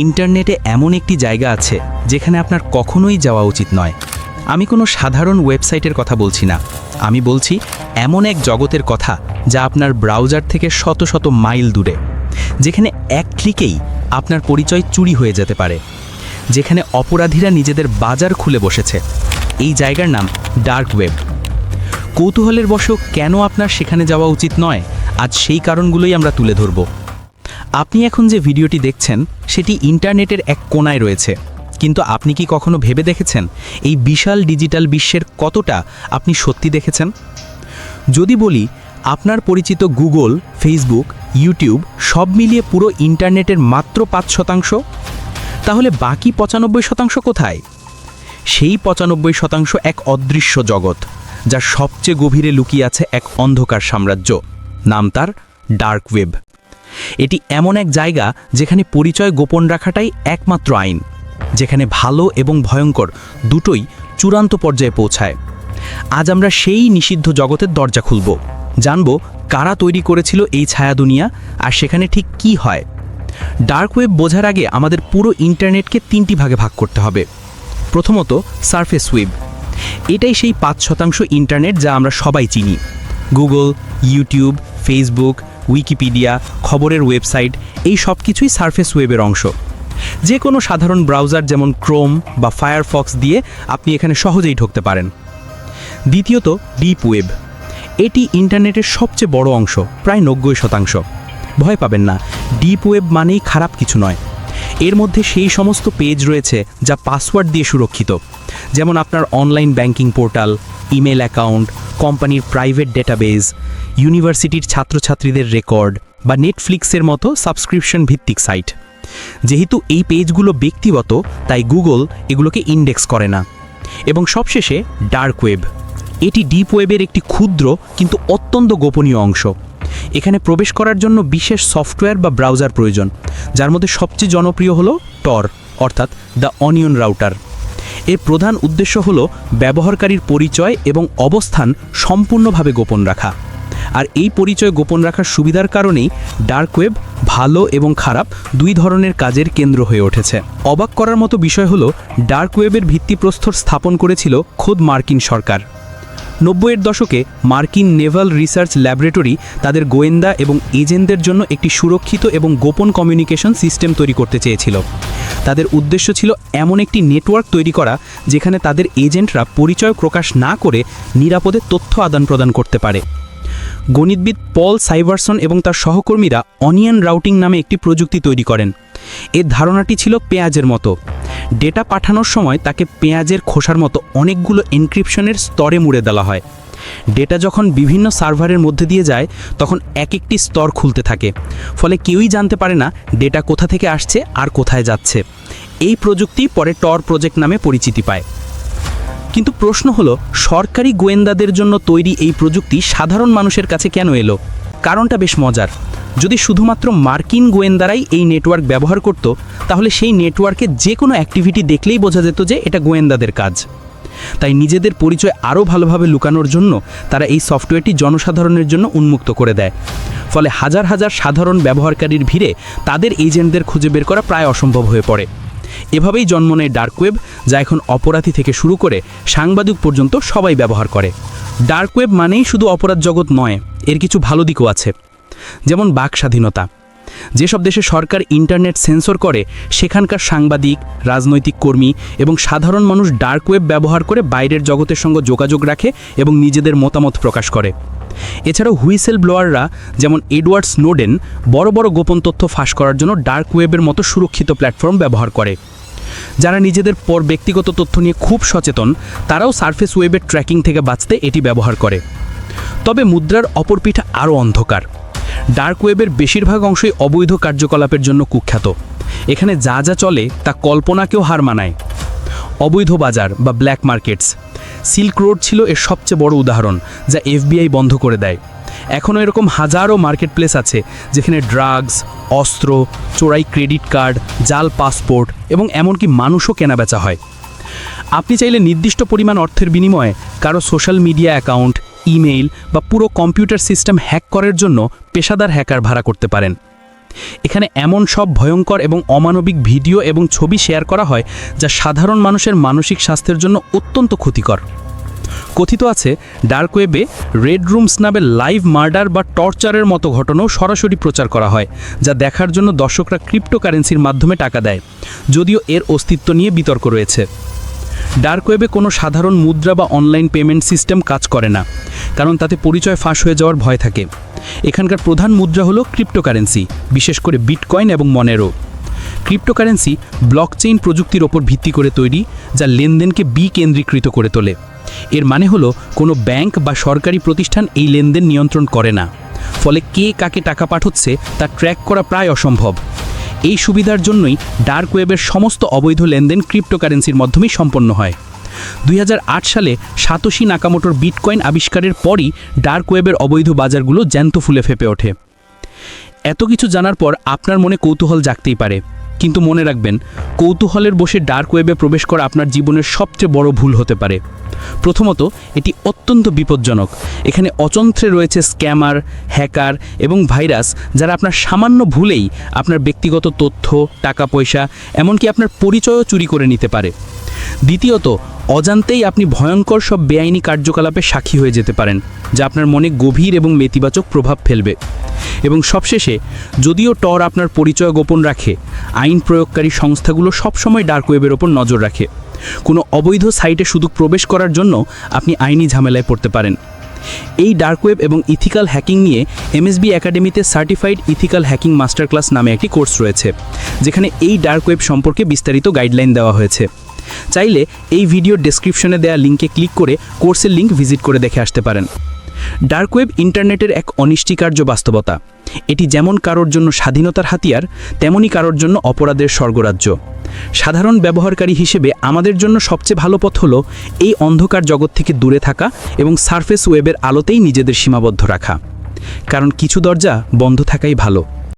ইন্টারনেটে এমন একটি জায়গা আছে যেখানে আপনার কখনোই যাওয়া উচিত নয়। আমি কোনো সাধারণ ওয়েবসাইটের কথা বলছি না, আমি বলছি এমন এক জগতের কথা যা আপনার ব্রাউজার থেকে শত শত মাইল দূরে, যেখানে এক ক্লিকেই আপনার পরিচয় চুরি হয়ে যেতে পারে, যেখানে অপরাধীরা নিজেদের বাজার খুলে বসেছে। এই জায়গার নাম ডার্ক ওয়েব। কৌতূহলের বশে কেন আপনার সেখানে যাওয়া উচিত নয়, আজ সেই কারণগুলোই আমরা তুলে ধরব। আপনি এখন যে ভিডিওটি দেখছেন সেটি ইন্টারনেটের এক কোণায় রয়েছে, কিন্তু আপনি কি কখনো ভেবে দেখেছেন এই বিশাল ডিজিটাল বিশ্বের কতটা আপনি সত্যি দেখেছেন? যদি বলি আপনার পরিচিত গুগল, ফেসবুক, ইউটিউব সব মিলিয়ে পুরো ইন্টারনেটের মাত্র 5%, তাহলে বাকি 95% কোথায়? সেই 95% এক অদৃশ্য জগৎ, যার সবচেয়ে গভীরে লুকিয়ে আছে এক অন্ধকার সাম্রাজ্য। নাম তার ডার্ক ওয়েব। এটি এমন এক জায়গা যেখানে পরিচয় গোপন রাখাটাই একমাত্র আইন, যেখানে ভালো এবং ভয়ঙ্কর দুটোই চূড়ান্ত পর্যায়ে পৌঁছায়। আজ আমরা সেই নিষিদ্ধ জগতের দরজা খুলব, জানব কারা তৈরি করেছিল এই ছায়া দুনিয়া আর সেখানে ঠিক কি হয়। ডার্ক ওয়েব বোঝার আগে আমাদের পুরো ইন্টারনেটকে 3টি ভাগে ভাগ করতে হবে। প্রথমত, সারফেস ওয়েব। এটাই সেই 5% ইন্টারনেট যা আমরা সবাই চিনি। গুগল, ইউটিউব, ফেসবুক, উইকিপিডিয়া, খবরের ওয়েবসাইট, এই সব কিছুই সারফেস ওয়েবের অংশ। যে কোনো সাধারণ ব্রাউজার যেমন ক্রোম বা ফায়ারফক্স দিয়ে আপনি এখানে সহজেই ঢুকতে পারেন। দ্বিতীয়ত, ডিপ ওয়েব। এটি ইন্টারনেটের সবচেয়ে বড় অংশ, প্রায় 90%। ভয় পাবেন না, ডিপ ওয়েব মানেই খারাপ কিছু নয়। এর মধ্যে সেই সমস্ত পেজ রয়েছে যা পাসওয়ার্ড দিয়ে সুরক্ষিত, যেমন আপনার online banking portal, email account, কোম্পানির প্রাইভেট ডেটাবেজ, ইউনিভার্সিটির ছাত্রছাত্রীদের রেকর্ড বা নেটফ্লিক্সের মতো সাবস্ক্রিপশন ভিত্তিক সাইট। যেহেতু এই পেজগুলো ব্যক্তিগত, তাই গুগল এগুলোকে ইন্ডেক্স করে না। এবং সবশেষে ডার্ক ওয়েব। এটি ডিপ ওয়েবের একটি ক্ষুদ্র কিন্তু অত্যন্ত গোপনীয় অংশ। এখানে প্রবেশ করার জন্য বিশেষ সফটওয়্যার বা ব্রাউজার প্রয়োজন, যার মধ্যে সবচেয়ে জনপ্রিয় হলো টর, অর্থাৎ দ্য অনিয়ন রাউটার। এর প্রধান উদ্দেশ্য হলো ব্যবহারকারীর পরিচয় এবং অবস্থান সম্পূর্ণভাবে গোপন রাখা। আর এই পরিচয় গোপন রাখার সুবিধার কারণেই ডার্ক ওয়েব ভালো এবং খারাপ দুই ধরনের কাজের কেন্দ্র হয়ে উঠেছে। অবাক করার মতো বিষয় হলো ডার্ক ওয়েবের ভিত্তিপ্রস্তর স্থাপন করেছিল খোদ মার্কিন সরকার। 90-এর দশকে মার্কিন নেভাল রিসার্চ ল্যাবরেটরি তাদের গোয়েন্দা এবং এজেন্টদের জন্য একটি সুরক্ষিত এবং গোপন কমিউনিকেশন সিস্টেম তৈরি করতে চেয়েছিল। তাদের উদ্দেশ্য ছিল এমন একটি নেটওয়ার্ক তৈরি করা যেখানে তাদের এজেন্টরা পরিচয় প্রকাশ না করে নিরাপদে তথ্য আদান প্রদান করতে পারে। গণিতবিদ পল সাইভারসন এবং তার সহকর্মীরা অনিয়ন রাউটিং নামে একটি প্রযুক্তি তৈরি করেন। এর ধারণাটি ছিল পেঁয়াজের মতো। ডেটা পাঠানোর সময় তাকে পেঁয়াজের খোসার মতো অনেকগুলো এনক্রিপশনের স্তরে মুড়ে দেওয়া হয়। ডেটা যখন বিভিন্ন সার্ভারের মধ্যে দিয়ে যায় তখন এক একটি স্তর খুলতে থাকে, ফলে কেউই জানতে পারে না ডেটা কোথা থেকে আসছে আর কোথায় যাচ্ছে। এই প্রযুক্তি পরে টর প্রজেক্ট নামে পরিচিতি পায়। কিন্তু প্রশ্ন হলো, সরকারি গোয়েন্দাদের জন্য তৈরি এই প্রযুক্তি সাধারণ মানুষের কাছে কেন এলো? কারণটা বেশ মজার। যদি শুধুমাত্র মার্কিন গোয়েন্দারাই এই নেটওয়ার্ক ব্যবহার করত, তাহলে সেই নেটওয়ার্কে যে কোনো অ্যাক্টিভিটি দেখলেই বোঝা যেত যে এটা গোয়েন্দাদের কাজ। তাই নিজেদের পরিচয় আরও ভালোভাবে লুকানোর জন্য তারা এই সফটওয়্যারটি জনসাধারণের জন্য উন্মুক্ত করে দেয়। ফলে হাজার হাজার সাধারণ ব্যবহারকারীর ভিড়ে তাদের এজেন্টদের খুঁজে বের করা প্রায় অসম্ভব হয়ে পড়ে। এভাবেই জন্ম নেয় ডার্ক ওয়েব, যা এখন অপরাধী থেকে শুরু করে সাংবাদিক পর্যন্ত সবাই ব্যবহার করে। ডার্ক ওয়েব মানেই শুধু অপরাধ জগৎ নয়, এর কিছু ভালো দিকও আছে। যেমন বাক স্বাধীনতা। যেসব দেশে সরকার ইন্টারনেট সেন্সর করে, সেখানকার সাংবাদিক, রাজনৈতিক কর্মী এবং সাধারণ মানুষ ডার্ক ওয়েব ব্যবহার করে বাইরের জগতের সঙ্গে যোগাযোগ রাখে এবং নিজেদের মতামত প্রকাশ করে। এছাড়াও হুইসেল ব্লোয়াররা যেমন এডওয়ার্ড স্নোডেন বড় বড় গোপন তথ্য ফাঁস করার জন্য ডার্ক ওয়েবের মতো সুরক্ষিত প্ল্যাটফর্ম ব্যবহার করে। যারা নিজেদের ব্যক্তিগত তথ্য নিয়ে খুব সচেতন, তারাও সারফেস ওয়েবের ট্র্যাকিং থেকে বাঁচতে এটি ব্যবহার করে। তবে মুদ্রার অপর পিঠ আরও অন্ধকার। ডার্ক ওয়েবের বেশিরভাগ অংশই অবৈধ কার্যকলাপের জন্য কুখ্যাত। এখানে যা যা চলে তা কল্পনাকেও হার মানায়। অবৈধ বাজার বা ব্ল্যাক মার্কেটস। সিল্ক রোড ছিল এর সবচেয়ে বড় উদাহরণ, যা FBI বন্ধ করে দেয়। এখনও এরকম হাজারো মার্কেট প্লেস আছে যেখানে ড্রাগস, অস্ত্র, চোরাই ক্রেডিট কার্ড, জাল পাসপোর্ট এবং এমনকি মানুষও কেনাবেচা হয়। আপনি চাইলে নির্দিষ্ট পরিমাণ অর্থের বিনিময়ে কারো সোশ্যাল মিডিয়া অ্যাকাউন্ট, ইমেইল বা পুরো কম্পিউটার সিস্টেম হ্যাক করার জন্য পেশাদার হ্যাকার ভাড়া করতে পারেন। এখানে এমন সব ভয়ঙ্কর এবং অমানবিক ভিডিও এবং ছবি শেয়ার করা হয় যা সাধারণ মানুষের মানসিক স্বাস্থ্যের জন্য অত্যন্ত ক্ষতিকর। কথিত আছে ডার্ক ওয়েবে রেড রুমস নামে লাইভ মার্ডার বা টর্চারের মতো ঘটনাও সরাসরি প্রচার করা হয়, যা দেখার জন্য দর্শকরা ক্রিপ্টোকারেন্সির মাধ্যমে টাকা দেয়, যদিও এর অস্তিত্ব নিয়ে বিতর্ক রয়েছে। ডার্ক ওয়েবে কোনো সাধারণ মুদ্রা বা অনলাইন পেমেন্ট সিস্টেম কাজ করে না, কারণ তাতে পরিচয় ফাঁস হয়ে যাওয়ার ভয় থাকে। এখানকার প্রধান মুদ্রা হলো ক্রিপ্টোকারেন্সি, বিশেষ করে বিটকয়েন এবং মনেরো। ক্রিপ্টোকারেন্সি ব্লকচেইন প্রযুক্তির ওপর ভিত্তি করে তৈরি, যা লেনদেনকে বিকেন্দ্রীকৃত করে তোলে। এর মানে হলো কোনো ব্যাংক বা সরকারি প্রতিষ্ঠান এই লেনদেন নিয়ন্ত্রণ করে না, ফলে কে কাকে টাকা পাঠাচ্ছে তা ট্র্যাক করা প্রায় অসম্ভব। এই সুবিধার জন্যই ডার্ক ওয়েবের সমস্ত অবৈধ লেনদেন ক্রিপ্টোকারেন্সির মাধ্যমেই সম্পন্ন হয়। 2008 সালে সাতোশি নাকামোটোর বিটকয়েন আবিষ্কারের পরই ডার্ক ওয়েবের অবৈধ বাজারগুলো জ্যান্ত ফুলে ফেপে ওঠে। এত কিছু জানার পর আপনার মনে কৌতূহল জাগতেই পারে, কিন্তু মনে রাখবেন, কৌতূহলের বসে ডার্ক ওয়েবে প্রবেশ করা আপনার জীবনের সবচেয়ে বড় ভুল হতে পারে। প্রথমত, এটি অত্যন্ত বিপজ্জনক। এখানে অযন্ত্রে রয়েছে স্ক্যামার, হ্যাকার এবং ভাইরাস, যারা আপনার সামান্য ভুলেই আপনার ব্যক্তিগত তথ্য, টাকা পয়সা, এমনকি আপনার পরিচয়ও চুরি করে নিতে পারে। দ্বিতীয়ত, অজান্তেই আপনি ভয়ঙ্কর সব বেআইনি কার্যকলাপে সাক্ষী হয়ে যেতে পারেন, যা আপনার মনে গভীর এবং নেতিবাচক প্রভাব ফেলবে। এবং সবশেষে, যদিও টর আপনার পরিচয় গোপন রাখে, আইন প্রয়োগকারী সংস্থাগুলো সবসময় ডার্ক ওয়েবের ওপর নজর রাখে। কোনো অবৈধ সাইটে শুধু প্রবেশ করার জন্য আপনি আইনি ঝামেলায় পড়তে পারেন। এই ডার্ক ওয়েব এবং ইথিক্যাল হ্যাকিং নিয়ে এমএসবি একাডেমিতে certified ethical hacking master class নামে একটি কোর্স রয়েছে, যেখানে এই ডার্ক ওয়েব সম্পর্কে বিস্তারিত গাইডলাইন দেওয়া হয়েছে। চাইলে এই ভিডিওর ডেসক্রিপশনে দেওয়া লিঙ্কে ক্লিক করে কোর্সের লিঙ্ক ভিজিট করে দেখে আসতে পারেন। ডার্ক ওয়েব ইন্টারনেটের এক অনিষ্টিকার্য বাস্তবতা। এটি যেমন কারোর জন্য স্বাধীনতার হাতিয়ার, তেমনি কারোর জন্য অপরাধের স্বর্গরাজ্য। সাধারণ ব্যবহারকারী হিসেবে আমাদের জন্য সবচেয়ে ভালো পথ হলো এই অন্ধকার জগৎ থেকে দূরে থাকা এবং সারফেস ওয়েবের আলোতেই নিজেদের সীমাবদ্ধ রাখা, কারণ কিছু দরজা বন্ধ থাকাই ভালো।